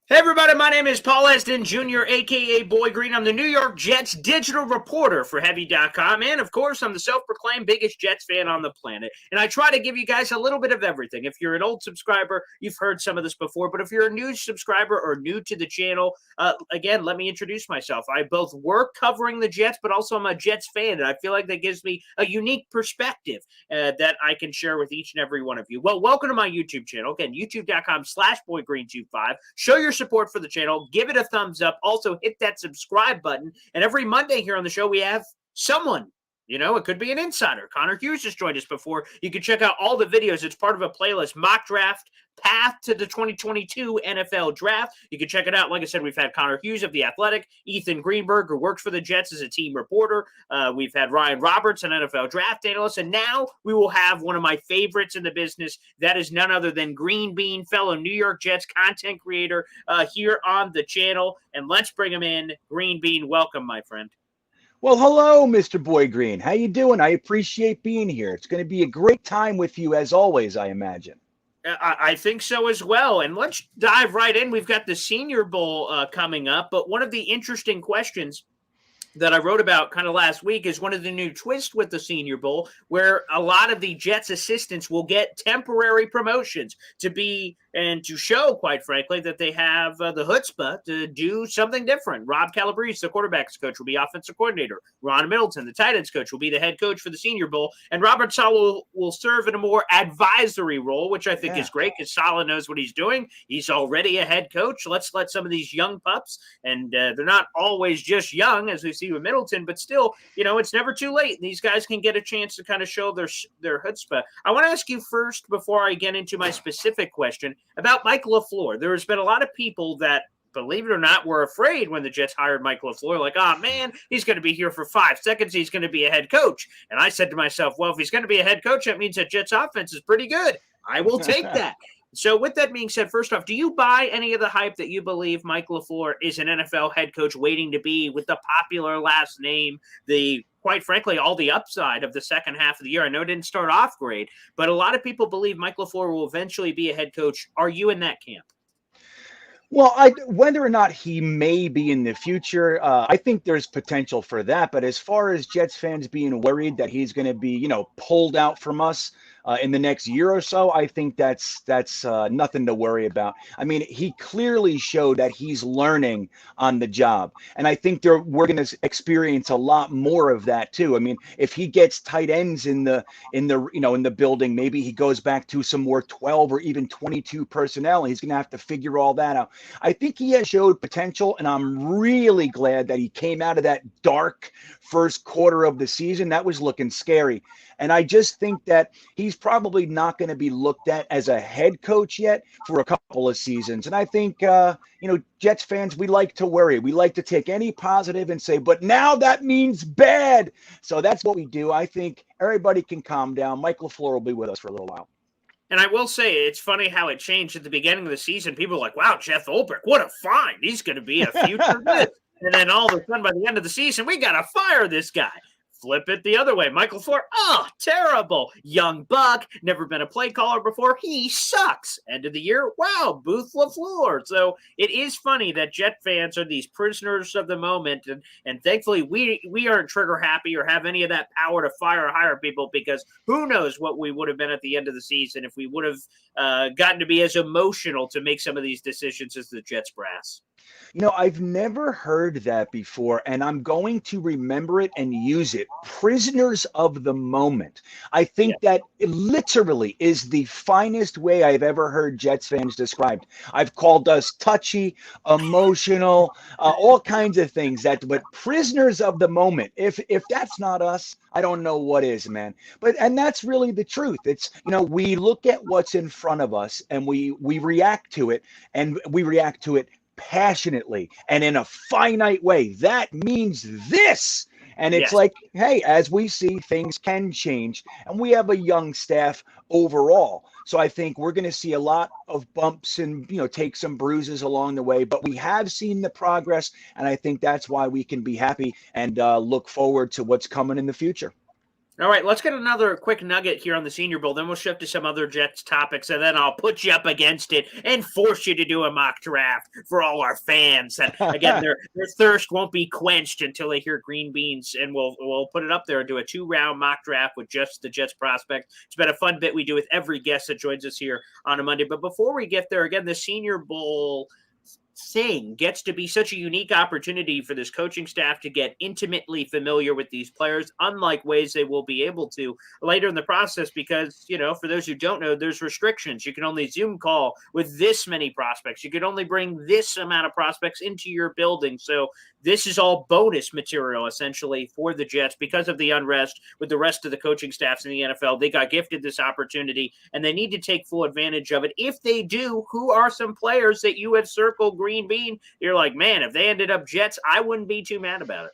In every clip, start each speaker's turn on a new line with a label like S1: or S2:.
S1: Hey everybody, my name is Paul Eston Jr., aka Boy Green. I'm the New York Jets digital reporter for Heavy.com, and of course, I'm the self-proclaimed biggest Jets fan on the planet. And I try to give you guys a little bit of everything. If you're an old subscriber, you've heard some of this before, but if you're a new subscriber or new to the channel, again, let me introduce myself. I both work covering the Jets, but also I'm a Jets fan, and I feel like that gives me a unique perspective that I can share with each and every one of you. Well, welcome to my YouTube channel. Again, youtube.com/BoyGreen25. Show your support for the channel. Give it a thumbs up. Also, hit that subscribe button. And every Monday here on the show, we have someone. You know, it could be an insider. Connor Hughes has joined us before. You can check out all the videos. It's part of a playlist, Mock Draft, Path to the 2022 NFL Draft. You can check it out. Like I said, we've had Connor Hughes of The Athletic, Ethan Greenberg, who works for the Jets as a team reporter. We've had Ryan Roberts, an NFL draft analyst. And now we will have one of my favorites in the business. That is none other than Green Bean, fellow New York Jets content creator here on the channel. And let's bring him in. Green Bean, welcome, my friend.
S2: Well, hello, Mr. Boy Green. How you doing? I appreciate being here. It's going to be a great time with you as always, I imagine.
S1: I think so as well. And let's dive right in. We've got the Senior Bowl coming up, but one of the interesting questions that I wrote about kind of last week is one of the new twists with the Senior Bowl, where a lot of the Jets assistants will get temporary promotions to be and to show, quite frankly, that they have the chutzpah to do something different. Rob Calabrese, the quarterback's coach, will be offensive coordinator. Ron Middleton, the tight ends coach, will be the head coach for the Senior Bowl. And Robert Saleh will serve in a more advisory role, which I think is great because Saleh knows what he's doing. He's already a head coach. Let's let some of these young pups, and they're not always just young, as we see with Middleton, but still, you know, it's never too late. These guys can get a chance to kind of show their chutzpah. I want to ask you first, before I get into my specific question, about Mike LaFleur. There has been a lot of people that, believe it or not, were afraid when the Jets hired Mike LaFleur, like, oh, man, he's going to be here for 5 seconds. He's going to be a head coach. And I said to myself, well, if he's going to be a head coach, that means that Jets offense is pretty good. I will take that. So with that being said, first off, do you buy any of the hype that you believe Mike LaFleur is an NFL head coach waiting to be, with the popular last name, quite frankly, all the upside of the second half of the year? I know it didn't start off great, but a lot of people believe Mike LaFleur will eventually be a head coach. Are you in that camp?
S2: Well, whether or not he may be in the future, I think there's potential for that. But as far as Jets fans being worried that he's going to be, pulled out from us in the next year or so, I think that's nothing to worry about. I mean, he clearly showed that he's learning on the job, and I think we're going to experience a lot more of that too. I mean, if he gets tight ends in the building, maybe he goes back to some more 12 or even 22 personnel. And he's going to have to figure all that out. I think he has showed potential, and I'm really glad that he came out of that dark first quarter of the season. That was looking scary. And I just think that he's probably not going to be looked at as a head coach yet for a couple of seasons. And I think, Jets fans, we like to worry. We like to take any positive and say, but now that means bad. So that's what we do. I think everybody can calm down. Mike LaFleur will be with us for a little while.
S1: And I will say, it's funny how it changed at the beginning of the season. People were like, wow, Jeff Ulbrich, what a find. He's going to be a future this. And then all of a sudden, by the end of the season, we got to fire this guy. Flip it the other way. Michael LaFleur, oh, terrible. Young buck, never been a play caller before. He sucks. End of the year, wow, Booth LaFleur. So it is funny that Jet fans are these prisoners of the moment. And thankfully, we aren't trigger happy or have any of that power to fire or hire people, because who knows what we would have been at the end of the season if we would have gotten to be as emotional to make some of these decisions as the Jets brass.
S2: I've never heard that before, and I'm going to remember it and use it. Prisoners of the moment. I think that it literally is the finest way I've ever heard Jets fans described. I've called us touchy, emotional, all kinds of things. But prisoners of the moment. If that's not us, I don't know what is, man. And that's really the truth. It's, we look at what's in front of us and we react to it, and we react to it passionately and in a finite way. That means this. And it's like, hey, as we see, things can change. And we have a young staff overall. So I think we're going to see a lot of bumps and, take some bruises along the way. But we have seen the progress. And I think that's why we can be happy and look forward to what's coming in the future.
S1: All right, let's get another quick nugget here on the Senior Bowl. Then we'll shift to some other Jets topics, and then I'll put you up against it and force you to do a mock draft for all our fans. And again, their thirst won't be quenched until they hear green beans, and we'll put it up there and do a 2-round mock draft with just the Jets prospect. It's been a fun bit we do with every guest that joins us here on a Monday. But before we get there, again, the Senior Bowl thing gets to be such a unique opportunity for this coaching staff to get intimately familiar with these players, unlike ways they will be able to later in the process, because, for those who don't know, there's restrictions. You can only Zoom call with this many prospects. You can only bring this amount of prospects into your building. So this is all bonus material, essentially, for the Jets because of the unrest with the rest of the coaching staffs in the NFL. They got gifted this opportunity, and they need to take full advantage of it. If they do, who are some players that you have circled Green Bean? You're like, man, if they ended up Jets, I wouldn't be too mad about it.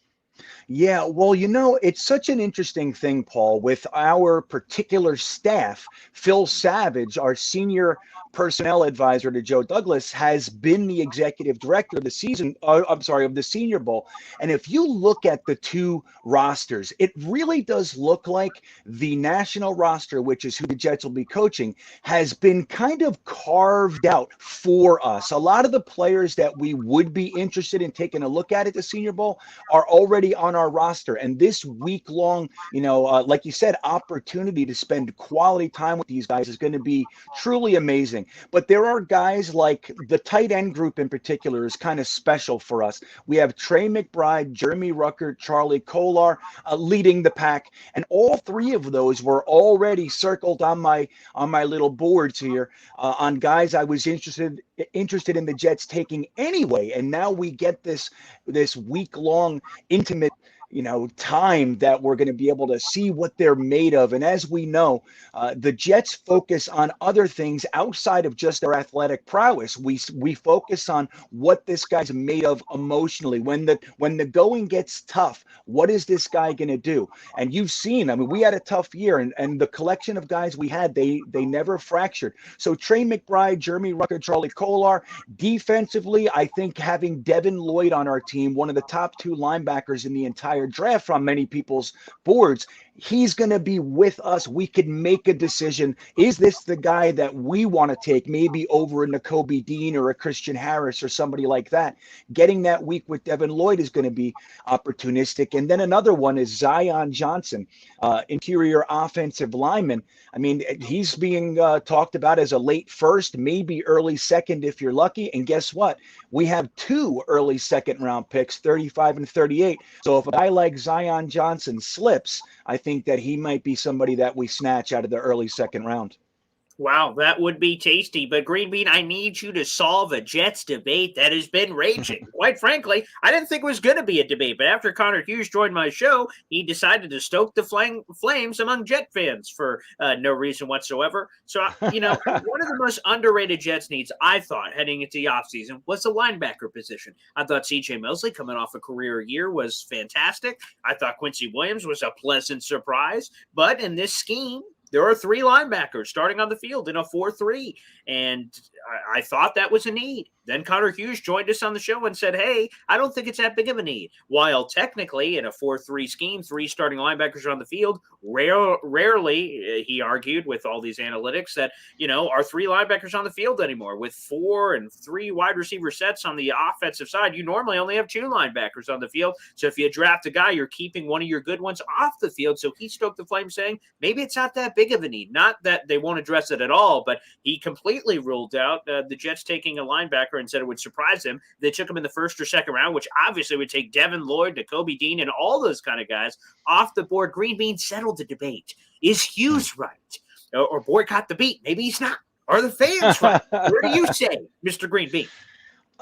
S2: Yeah, well, it's such an interesting thing, Paul, with our particular staff. Phil Savage, our senior personnel advisor to Joe Douglas, has been the executive director of the of the Senior Bowl. And if you look at the two rosters, it really does look like the national roster, which is who the Jets will be coaching, has been kind of carved out for us. A lot of the players that we would be interested in taking a look at the Senior Bowl are already on our roster. And this week-long, like you said, opportunity to spend quality time with these guys is going to be truly amazing. But there are guys like the tight end group in particular is kind of special for us. We have Trey McBride, Jeremy Ruckert, Charlie Kolar leading the pack, and all three of those were already circled on my little boards here on guys I was interested in the Jets taking anyway. And now we get this week-long intimate time that we're going to be able to see what they're made of. And as we know, the Jets focus on other things outside of just their athletic prowess. We focus on what this guy's made of emotionally. When the going gets tough, what is this guy going to do? And you've seen, we had a tough year, and the collection of guys we had, they never fractured. So Trey McBride, Jeremy Rucker, Charlie Kolar. Defensively, I think having Devin Lloyd on our team, one of the top 2 linebackers in the entire draft from many people's boards, he's going to be with us. We could make a decision. Is this the guy that we want to take, maybe over a Nakobe Dean or a Christian Harris or somebody like that? Getting that week with Devin Lloyd is going to be opportunistic. And then another one is Zion Johnson, interior offensive lineman. He's being talked about as a late first, maybe early second if you're lucky. And guess what? We have 2 early second-round picks, 35 and 38. So if a guy like Zion Johnson slips, I think that he might be somebody that we snatch out of the early second round.
S1: Wow, that would be tasty. But Green Bean, I need you to solve a Jets debate that has been raging. Quite frankly, I didn't think it was going to be a debate, but after Connor Hughes joined my show, he decided to stoke the flames among Jet fans for no reason whatsoever. So, one of the most underrated Jets needs, I thought, heading into the offseason was the linebacker position. I thought C.J. Mosley, coming off a career year, was fantastic. I thought Quincy Williams was a pleasant surprise. But in this scheme, there are 3 linebackers starting on the field in a 4-3, and I thought that was a need. Then Connor Hughes joined us on the show and said, hey, I don't think it's that big of a need. While technically in a 4-3 scheme, 3 starting linebackers are on the field, rarely, he argued with all these analytics, that, are 3 linebackers on the field anymore. With 4 and 3 wide receiver sets on the offensive side, you normally only have 2 linebackers on the field. So if you draft a guy, you're keeping one of your good ones off the field. So he stoked the flame saying, maybe it's not that big of a need. Not that they won't address it at all, but he completely ruled out the Jets taking a linebacker and said it would surprise him. They took him in the first or second round, which obviously would take Devin Lloyd, Nakobe Dean, and all those kind of guys off the board. Green Bean settled the debate. Is Hughes right? Or boycott the beat? Maybe he's not. Are the fans right? What do you say, Mr. Green Bean?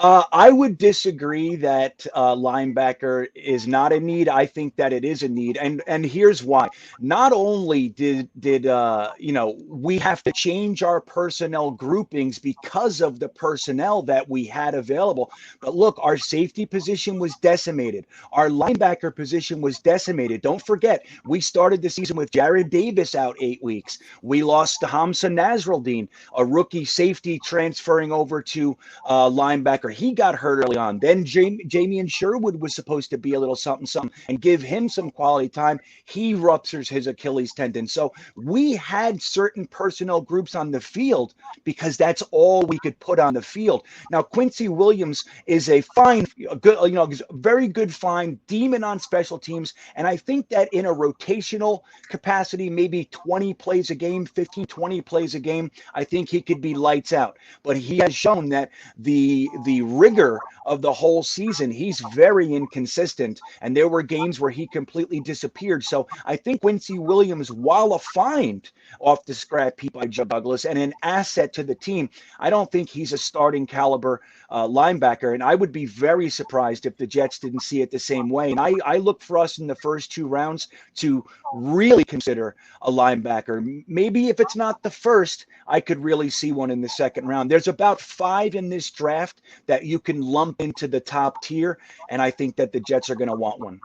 S2: I would disagree that linebacker is not a need. I think that it is a need, and here's why. Not only did we have to change our personnel groupings because of the personnel that we had available, but look, our safety position was decimated. Our linebacker position was decimated. Don't forget, we started the season with Jared Davis out 8 weeks. We lost to Hamza Nasruddin, a rookie safety transferring over to linebacker linebacker. He got hurt early on. Then Jamian Sherwood was supposed to be a little something and give him some quality time. He ruptures his Achilles tendon. So we had certain personnel groups on the field because that's all we could put on the field. Now Quincy Williams is a fine, good, very good, fine demon on special teams, and I think that in a rotational capacity, maybe 20 plays a game, 15, 20 plays a game, I think he could be lights out. But he has shown that the rigor of the whole season, he's very inconsistent, and there were games where he completely disappeared. So I think Quincy Williams, while a find off the scrap heap by Joe Douglas and an asset to the team, I don't think he's a starting caliber linebacker, and I would be very surprised if the Jets didn't see it the same way. And I look for us in the first 2 rounds to really consider a linebacker. Maybe if it's not the first, I could really see one in the second round. There's about 5 in this draft that you can lump into the top tier, and I think that the Jets are going to want one.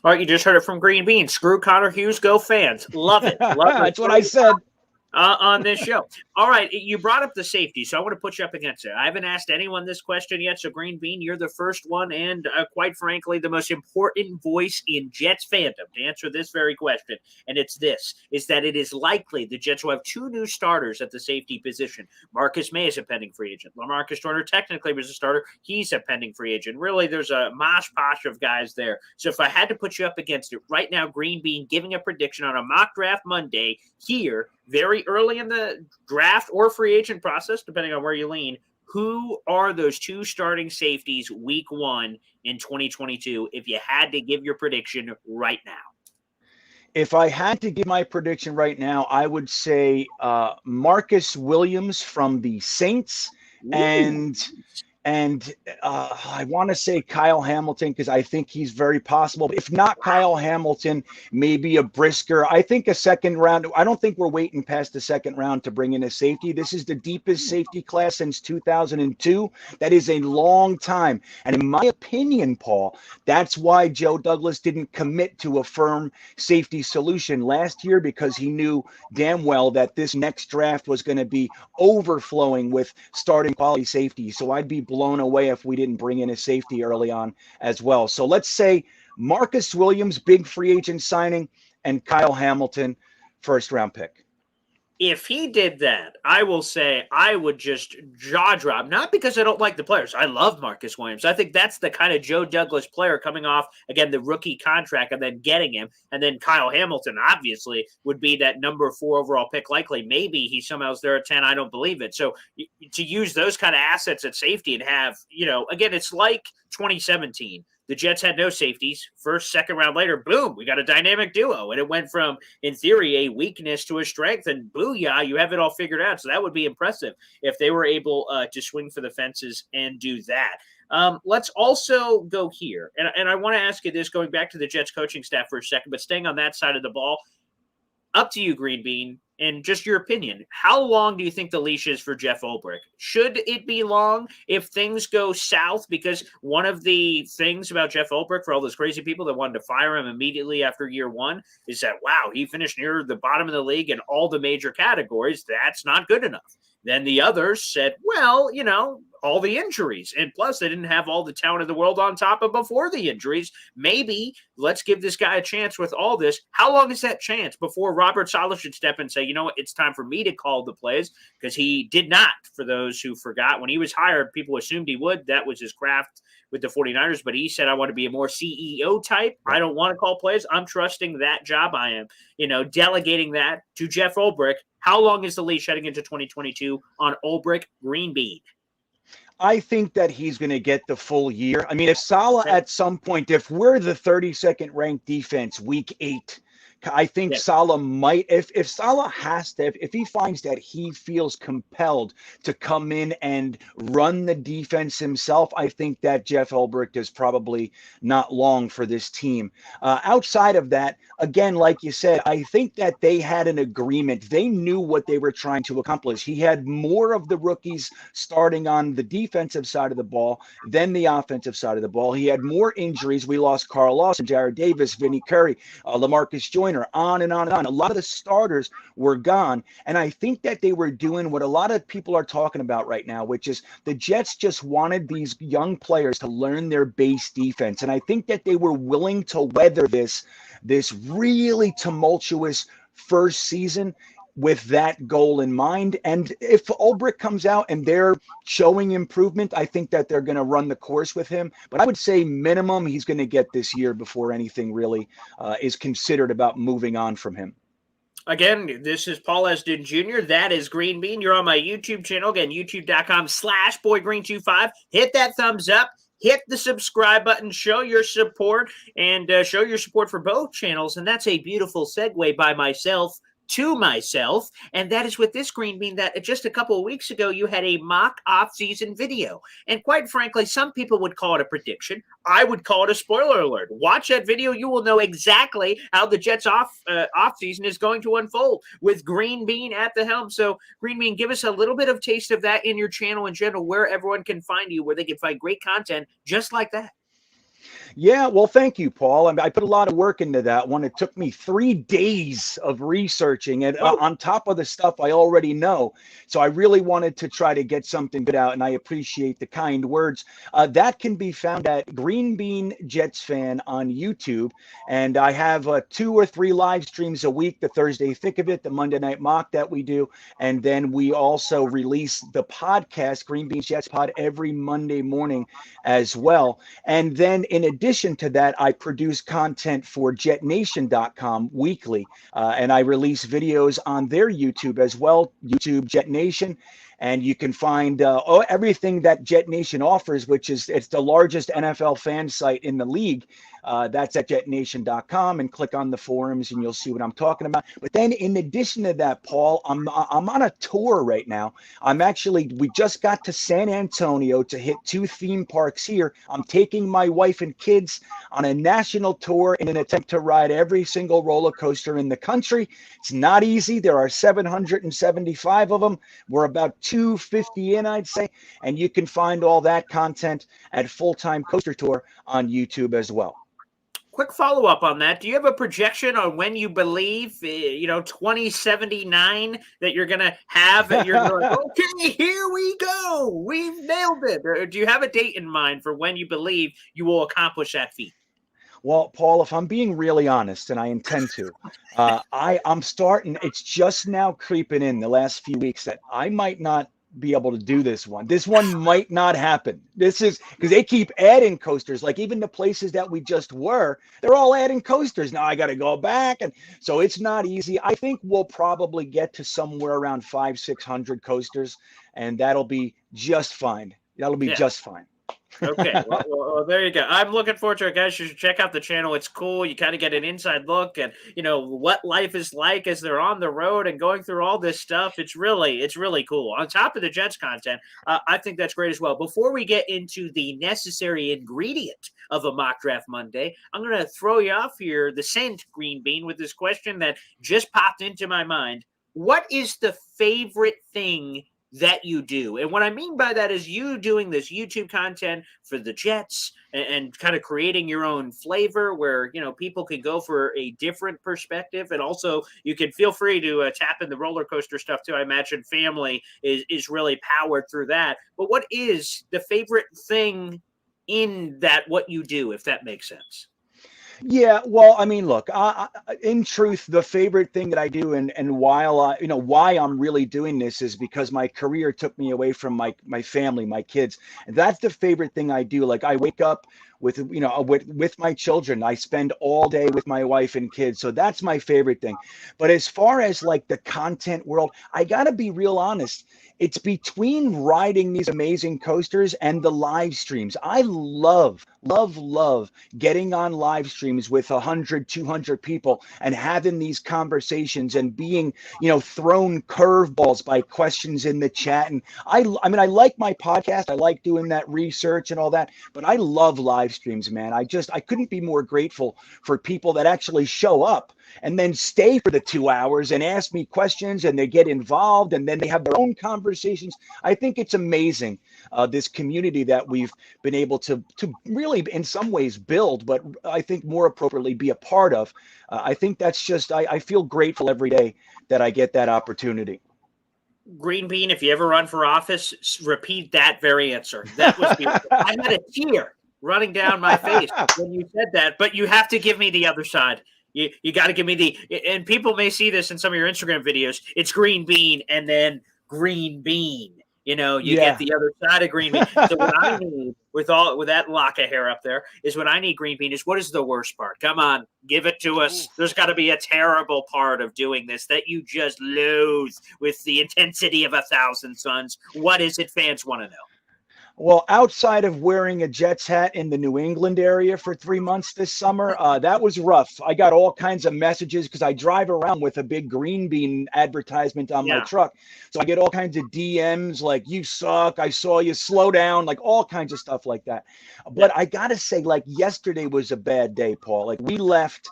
S1: All right, you just heard it from Green Bean. Screw Connor Hughes, go fans. Love it. Love it.
S2: That's what I said.
S1: On this show. All right, you brought up the safety, so I want to put you up against it. I haven't asked anyone this question yet, so Green Bean, you're the first one, and quite frankly, the most important voice in Jets fandom to answer this very question, and it's this, is that it is likely the Jets will have 2 new starters at the safety position. Marcus May is a pending free agent. LaMarcus Joyner technically was a starter. He's a pending free agent. Really, there's a mosh-posh of guys there. So if I had to put you up against it right now, Green Bean giving a prediction on a mock draft Monday here, very early in the draft or free agent process, depending on where you lean, who are those 2 starting safeties week 1 in 2022 if you had to give your prediction right now?
S2: If I had to give my prediction right now, I would say Marcus Williams from the Saints. Ooh. And I want to say Kyle Hamilton because I think he's very possible. If not Kyle Hamilton, maybe a Brisker. I think a second round. I don't think we're waiting past the second round to bring in a safety. This is the deepest safety class since 2002. That is a long time. And in my opinion, Paul, that's why Joe Douglas didn't commit to a firm safety solution last year, because he knew damn well that this next draft was going to be overflowing with starting quality safety. So I'd be blown away if we didn't bring in a safety early on as well. So let's say Marcus Williams, big free agent signing, and Kyle Hamilton, first round pick.
S1: If he did that, I will say I would just jaw drop, not because I don't like the players. I love Marcus Williams. I think that's the kind of Joe Douglas player coming off, again, the rookie contract and then getting him. And then Kyle Hamilton, obviously, would be that number 4 overall pick likely. Maybe he somehow is there at 10. I don't believe it. So to use those kind of assets at safety and have, again, it's like 2017. The Jets had no safeties. First, second round later, boom, we got a dynamic duo. And it went from, in theory, a weakness to a strength. And booyah, you have it all figured out. So that would be impressive if they were able to swing for the fences and do that. Let's also go here. And I want to ask you this, going back to the Jets coaching staff for a second, but staying on that side of the ball. Up to you, Green Bean, and just your opinion. How long do you think the leash is for Jeff Ulbrich? Should it be long if things go south? Because one of the things about Jeff Ulbrich, for all those crazy people that wanted to fire him immediately after year 1, is that, wow, he finished near the bottom of the league in all the major categories. That's not good enough. Then the others said, well, all the injuries. And plus, they didn't have all the talent in the world on top of before the injuries. Maybe let's give this guy a chance with all this. How long is that chance before Robert Saleh should step in and say, you know what, it's time for me to call the plays? Because he did not, for those who forgot. When he was hired, people assumed he would. That was his craft with the 49ers. But he said, I want to be a more CEO type. I don't want to call plays. I'm trusting that job. I am, delegating that to Jeff Ulbrich. How long is the leash heading into 2022 on Ulbrich? Green Bean?
S2: I think that he's going to get the full year. I mean, if Saleh at some point, if we're the 32nd ranked defense week 8, I think Saleh might, if Saleh has to, if he finds that he feels compelled to come in and run the defense himself, I think that Jeff Ulbrich is probably not long for this team. Outside of that, again, like you said, I think that they had an agreement. They knew what they were trying to accomplish. He had more of the rookies starting on the defensive side of the ball than the offensive side of the ball. He had more injuries. We lost Carl Lawson, Jared Davis, Vinny Curry, LaMarcus Joyner. Joyner, on and on and on. A lot of the starters were gone. And I think that they were doing what a lot of people are talking about right now, which is the Jets just wanted these young players to learn their base defense. And I think that they were willing to weather this really tumultuous first season with that goal in mind. And if Ulbrich comes out and they're showing improvement, I think that they're going to run the course with him. But I would say minimum he's going to get this year before anything really is considered about moving on from him.
S1: Again, this is Paul Esden Jr. That is Green Bean. You're on my YouTube channel. Again, youtube.com/boygreen25. Hit that thumbs up. Hit the subscribe button. Show your support and show your support for both channels. And that's a beautiful segue by myself to myself, and that is with this Green Bean that just a couple of weeks ago you had a mock off-season video, and quite frankly some people would call it a prediction. I would call it a spoiler alert. Watch that video, you will know exactly how the Jets off-season is going to unfold with Green Bean at the helm. So Green Bean, give us a little bit of taste of that in your channel in general, where everyone can find you, where they can find great content just like that.
S2: Yeah, well, thank you, Paul. I put a lot of work into that one. It took me 3 days of researching it on top of the stuff I already know. So I really wanted to try to get something good out, and I appreciate the kind words. That can be found at Green Bean Jets Fan on YouTube. And I have 2 or 3 live streams a week, the Thursday Thick of It, the Monday Night Mock that we do. And then we also release the podcast, Green Bean Jets Pod, every Monday morning as well. And then in addition to that, I produce content for JetNation.com weekly, and I release videos on their YouTube as well, YouTube Jet Nation. And you can find everything that Jet Nation offers, which is it's the largest NFL fan site in the league. That's at JetNation.com, and click on the forums and you'll see what I'm talking about. But then in addition to that, Paul, I'm on a tour right now. We just got to San Antonio to hit 2 theme parks here. I'm taking my wife and kids on a national tour in an attempt to ride every single roller coaster in the country. It's not easy. There are 775 of them. We're about 250 in, I'd say. And you can find all that content at Full Time Coaster Tour on YouTube as well.
S1: Quick follow-up on that. Do you have a projection on when you believe, 2079, that you're going to have, that you're like, okay, here we go. We've nailed it. Or do you have a date in mind for when you believe you will accomplish that feat?
S2: Well, Paul, if I'm being really honest, and I intend to, I'm starting, it's just now creeping in the last few weeks that I might not be able to do this one. This one might not happen. This is because they keep adding coasters, like even the places that we just were, they're all adding coasters. Now I got to go back. And so it's not easy. I think we'll probably get to somewhere around 500-600 coasters, and that'll be just fine. That'll be just fine.
S1: Okay, well, there you go. I'm looking forward to it, guys. You should check out the channel. It's cool. You kind of get an inside look at, what life is like as they're on the road and going through all this stuff. It's really cool. On top of the Jets content, I think that's great as well. Before we get into the necessary ingredient of a mock draft Monday, I'm going to throw you off here, the scent Green Bean, with this question that just popped into my mind. What is the favorite thing that you do? And what I mean by that is you doing this YouTube content for the Jets and kind of creating your own flavor where, people can go for a different perspective. And also you can feel free to tap in the roller coaster stuff too. I imagine family is really powered through that. But what is the favorite thing in that, what you do, if that makes sense?
S2: Yeah, well, I mean, look, in truth, the favorite thing that I do, and why I'm really doing this is because my career took me away from my family, my kids, and that's the favorite thing I do. Like I wake up with my children. I spend all day with my wife and kids, so that's my favorite thing. But as far as like the content world, I gotta be real honest. It's between riding these amazing coasters and the live streams. I love getting on live streams with 100, 200 people and having these conversations and being, thrown curveballs by questions in the chat. And I like my podcast. I like doing that research and all that, but I love live live streams, man. I couldn't be more grateful for people that actually show up and then stay for the 2 hours and ask me questions, and they get involved, and then they have their own conversations. I think it's amazing, this community that we've been able to really, in some ways, build, but I think more appropriately be a part of. I think that's just, I feel grateful every day that I get that opportunity.
S1: Green Bean, if you ever run for office, repeat that very answer. That was beautiful. I had a tear running down my face when you said that, but you have to give me the other side. You got to give me and people may see this in some of your Instagram videos. It's Green Bean and then Green Bean. You get the other side of Green Bean. So what I need with that lock of hair up there is what I need, Green Bean, is what is the worst part? Come on, give it to us. There's got to be a terrible part of doing this that you just loathe with the intensity of 1,000 suns. What is it fans want to know?
S2: Well, outside of wearing a Jets hat in the New England area for 3 months this summer, that was rough. I got all kinds of messages because I drive around with a big Green Bean advertisement on my truck. So I get all kinds of DMs like, you suck, I saw you, slow down, like all kinds of stuff like that. But I got to say, like, yesterday was a bad day, Paul. Like, we left.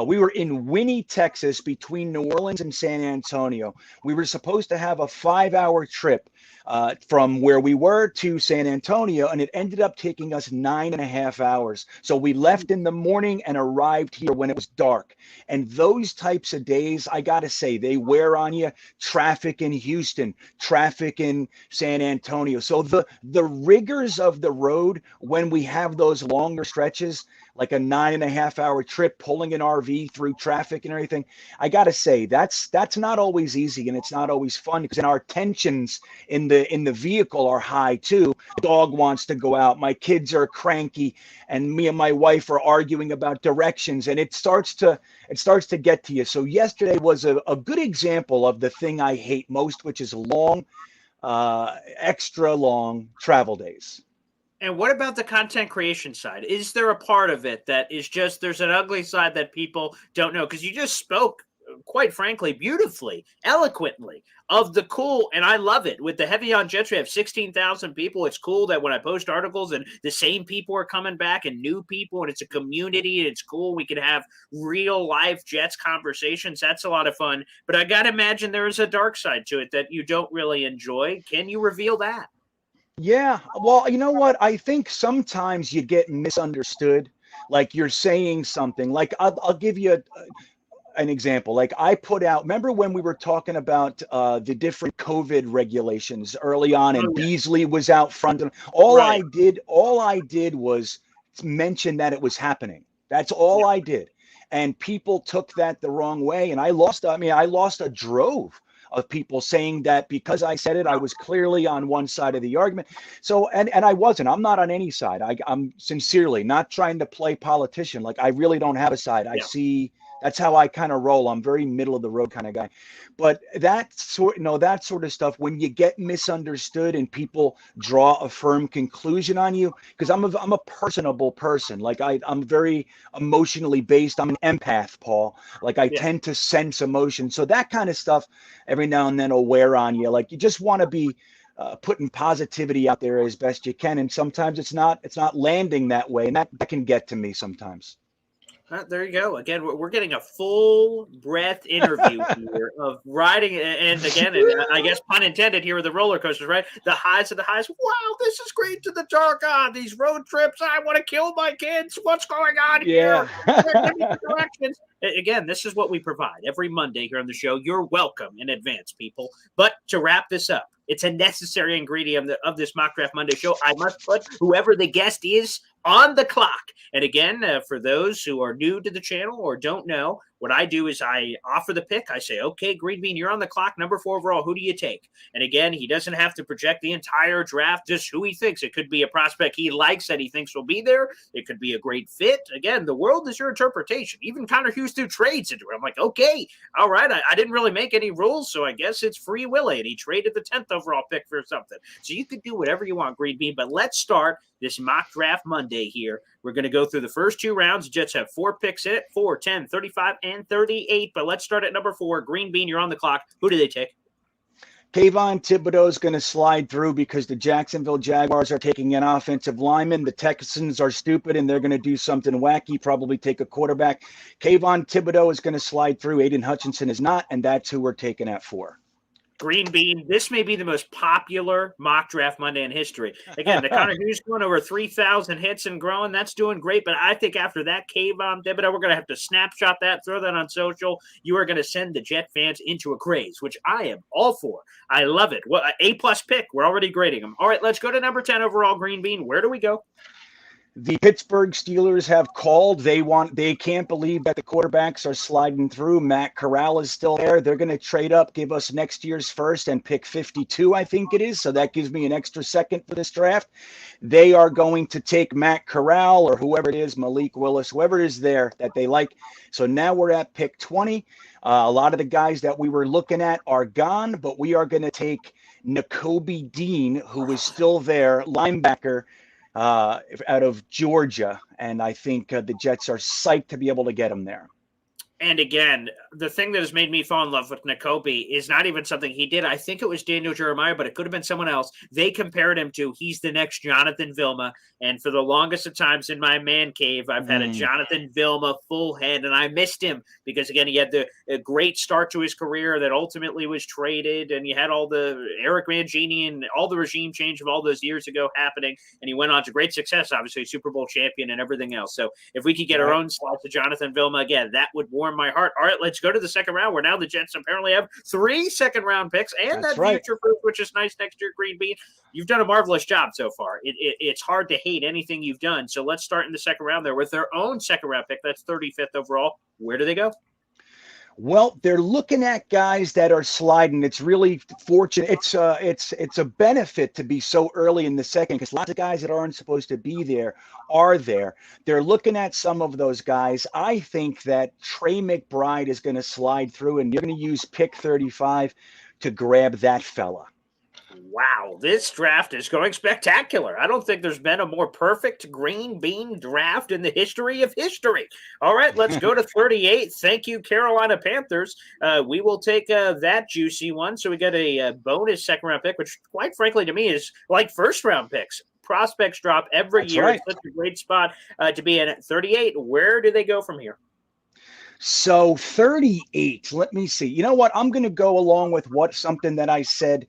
S2: We were in Winnie, Texas, between New Orleans and San Antonio. We were supposed to have a 5-hour trip from where we were to San Antonio, and it ended up taking us 9.5 hours. So we left in the morning and arrived here when it was dark. And those types of days, I got to say, they wear on you. Traffic in Houston, traffic in San Antonio. So the rigors of the road when we have those longer stretches, like a 9.5 hour trip, pulling an RV through traffic and everything, I got to say, that's not always easy, and it's not always fun, because our tensions in the vehicle are high too. Dog wants to go out, my kids are cranky, and me and my wife are arguing about directions, and it starts to get to you. So yesterday was a good example of the thing I hate most, which is long, extra long travel days.
S1: And what about the content creation side? Is there a part of it that is just, there's an ugly side that people don't know? Because you just spoke, quite frankly, beautifully, eloquently of the cool, and I love it. With the Heavy on Jets, we have 16,000 people. It's cool that when I post articles and the same people are coming back and new people, and it's a community, and it's cool. We can have real life Jets conversations. That's a lot of fun. But I got to imagine there is a dark side to it that you don't really enjoy. Can you reveal that?
S2: Yeah, well, you know what? I think sometimes you get misunderstood. Like, you're saying something. Like, I'll give you an example. Like, I put out, remember when we were talking about the different COVID regulations early on, and Beasley was out front, and all I did was mention that it was happening. That's all I did. And people took that the wrong way, and I lost a drove of people saying that because I said it, I was clearly on one side of the argument. So, and I wasn't. I'm not on any side. I'm sincerely not trying to play politician. Like, I really don't have a side. I see, that's how I kind of roll. I'm very middle of the road kind of guy. But that sort of stuff, when you get misunderstood and people draw a firm conclusion on you, because I'm a personable person. Like, I'm very emotionally based. I'm an empath, Paul. Like, I tend to sense emotion. So that kind of stuff every now and then will wear on you. Like, you just want to be putting positivity out there as best you can, and sometimes it's not landing that way, and that can get to me sometimes.
S1: There you go. Again, we're getting a full breath interview here of riding, and again, and I guess pun intended here with the roller coasters, right? The highs of the highs. Wow, this is great. To the dark. These road trips. I want to kill my kids. What's going on here? Give me the directions. Again, this is what we provide every Monday here on the show. You're welcome in advance, people. But to wrap this up, it's a necessary ingredient of this Mock Draft Monday show. I must put whoever the guest is on the clock. And again, for those who are new to the channel or don't know, what I do is I offer the pick. I say, okay, Green Bean, you're on the clock. Number 4 overall. Who do you take? And again, he doesn't have to project the entire draft, just who he thinks. It could be a prospect he likes that he thinks will be there. It could be a great fit. Again, the world is your interpretation. Even Connor Hughes threw trades into it. I'm like, okay, all right. I didn't really make any rules, so I guess it's free willy. And he traded the 10th overall pick for something. So you could do whatever you want, Green Bean. But let's start this Mock Draft Monday here. We're going to go through the first 2 rounds. The Jets have 4 picks in it, 4, 10, 35, and 38. But let's start at number 4. Green Bean, you're on the clock. Who do they take?
S2: Kayvon Thibodeau is going to slide through because the Jacksonville Jaguars are taking an offensive lineman. The Texans are stupid and they're going to do something wacky, probably take a quarterback. Kayvon Thibodeau is going to slide through. Aiden Hutchinson is not, and that's who we're taking at 4.
S1: Green Bean, this may be the most popular mock draft Monday in history. Again, the Connor Hughes going over 3,000 hits and growing. That's doing great. But I think after that, Kayvon Thibodeau, we're going to have to snapshot that, throw that on social. You are going to send the Jet fans into a craze, which I am all for. I love it. Well, A-plus pick. We're already grading them. All right, let's go to number 10 overall, Green Bean. Where do we go?
S2: The Pittsburgh Steelers have called. They can't believe that the quarterbacks are sliding through. Matt Corral is still there. They're going to trade up, give us next year's first and pick 52, I think it is. So that gives me an extra second for this draft. They are going to take Matt Corral or whoever it is, Malik Willis, whoever it is there that they like. So now we're at pick 20. A lot of the guys that we were looking at are gone, but we are going to take Nakobe Dean, who is still there, linebacker, out of Georgia, and I think the Jets are psyched to be able to get him there.
S1: And again, the thing that has made me fall in love with Nakobe is not even something he did. I think it was Daniel Jeremiah, but it could have been someone else. They compared him to, he's the next Jonathan Vilma. And for the longest of times in my man cave, I've had a Jonathan Vilma full head, and I missed him because, again, he had a great start to his career that ultimately was traded, and you had all the Eric Mangini and all the regime change of all those years ago happening, and he went on to great success, obviously, Super Bowl champion and everything else. So if we could get our own slice of Jonathan Vilma again, that would warm my heart. All right, let's go to the second round, where now the Jets apparently have 3 second-round picks and
S2: That's
S1: that future proof, which is nice next year, Green Bean. You've done a marvelous job so far. It's hard to hate anything you've done. So let's start in the second round there with their own second-round pick. That's 35th overall. Where do they go?
S2: Well, they're looking at guys that are sliding. It's really fortunate. It's a benefit to be so early in the second because lots of guys that aren't supposed to be there are there. They're looking at some of those guys. I think that Trey McBride is going to slide through, and you're going to use pick 35 to grab that fella.
S1: Wow, this draft is going spectacular. I don't think there's been a more perfect Green Bean draft in the history of history. All right, let's go to 38. Thank you, Carolina Panthers. We will take that juicy one. So we get a bonus second-round pick, which quite frankly to me is like first-round picks. Prospects drop every year.
S2: Right.
S1: It's such a great spot to be in at 38. Where do they go from here?
S2: So 38, let me see. You know what? I'm going to go along with something that I said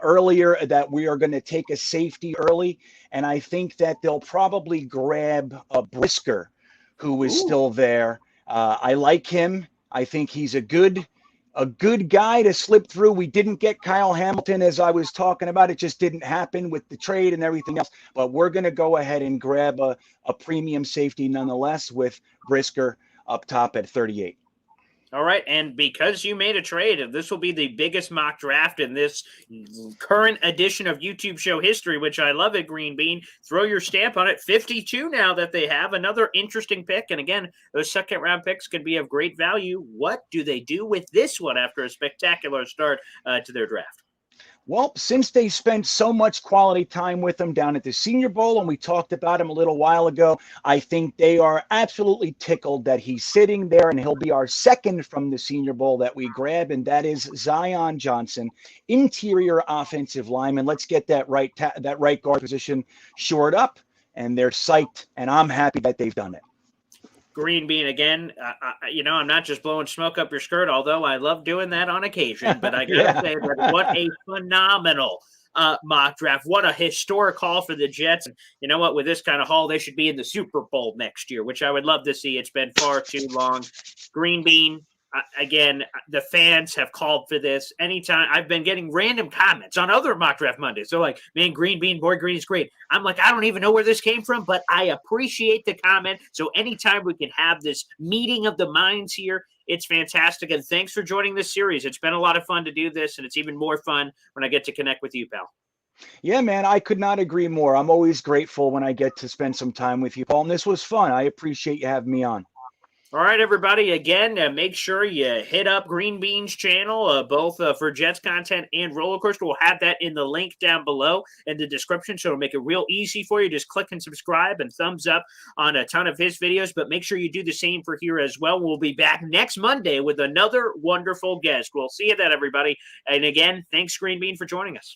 S2: earlier, that we are going to take a safety early. And I think that they'll probably grab a Brisker, who is still there. I like him. I think he's a good guy to slip through. We didn't get Kyle Hamilton, as I was talking about. It just didn't happen with the trade and everything else. But we're going to go ahead and grab a premium safety nonetheless with Brisker up top at 38.
S1: All right, and because you made a trade, this will be the biggest mock draft in this current edition of YouTube show history, which I love it, Green Bean. Throw your stamp on it. 52 now that they have. Another interesting pick, and again, those second-round picks can be of great value. What do they do with this one after a spectacular start to their draft?
S2: Well, since they spent so much quality time with him down at the Senior Bowl, and we talked about him a little while ago, I think they are absolutely tickled that he's sitting there, and he'll be our second from the Senior Bowl that we grab, and that is Zion Johnson, interior offensive lineman. Let's get that right guard position shored up, and they're psyched, and I'm happy that they've done it.
S1: Green Bean again. I'm not just blowing smoke up your skirt, although I love doing that on occasion. But I gotta say that what a phenomenal mock draft! What a historic haul for the Jets. And you know what? With this kind of haul, they should be in the Super Bowl next year, which I would love to see. It's been far too long. Green Bean. Again, the fans have called for this. Anytime I've been getting random comments on other mock draft Mondays. They're like, man, Green Bean, boy, Green is great. I'm like, I don't even know where this came from, but I appreciate the comment. So anytime we can have this meeting of the minds here, it's fantastic. And thanks for joining this series. It's been a lot of fun to do this, and it's even more fun when I get to connect with you, pal.
S2: Yeah, man, I could not agree more. I'm always grateful when I get to spend some time with you, Paul, and this was fun. I appreciate you having me on.
S1: All right, everybody. Again, make sure you hit up Green Bean's channel, both for Jets content and roller coaster. We'll have that in the link down below in the description, so it'll make it real easy for you. Just click and subscribe and thumbs up on a ton of his videos, but make sure you do the same for here as well. We'll be back next Monday with another wonderful guest. We'll see you then, everybody. And again, thanks, Green Bean, for joining us.